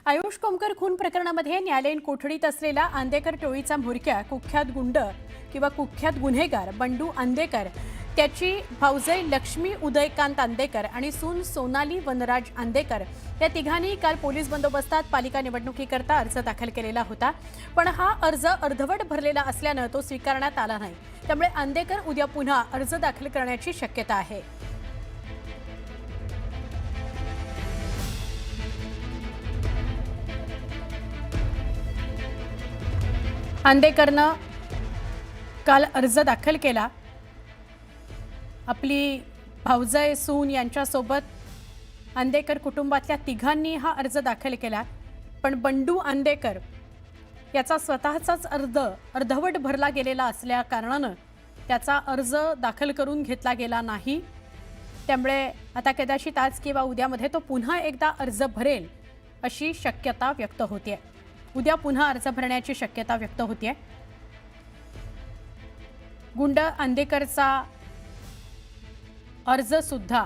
आयुष कोमकर खून प्रकरणामध्ये न्यायालयीन कोठडीत असलेला आंदेकर टोळीचा म्होरक्या कुख्यात गुंड किंवा कुख्यात गुन्हेगार बंडू आंदेकर, त्याची भाऊजय लक्ष्मी उदयकांत आंदेकर आणि सून सोनाली वनराज आंदेकर या तिघांनी काल पोलीस बंदोबस्तात पालिका निवडणुकीकरता अर्ज दाखल केलेला होता. पण हा अर्ज अर्धवट भरलेला असल्यानं तो स्वीकारण्यात आला नाही. त्यामुळे आंदेकर उद्या पुन्हा अर्ज दाखल करण्याची शक्यता आहे. आंदेकरनं काल अर्ज दाखल केला. आपली भाऊजय सून यांच्यासोबत आंदेकर कुटुंबातल्या तिघांनी हा अर्ज दाखल केला. पण बंडू आंदेकर याचा स्वतःचाच अर्ज अर्धवट भरला गेलेला असल्या कारणानं त्याचा अर्ज दाखल करून घेतला गेला नाही. त्यामुळे आता कदाचित आज किंवा उद्यामध्ये तो पुन्हा एकदा अर्ज भरेल अशी शक्यता व्यक्त होते. उद्या पुन्हा अर्ज भरण्याची शक्यता व्यक्त होते. गुंड आंदेकरचा अर्ज सुद्धा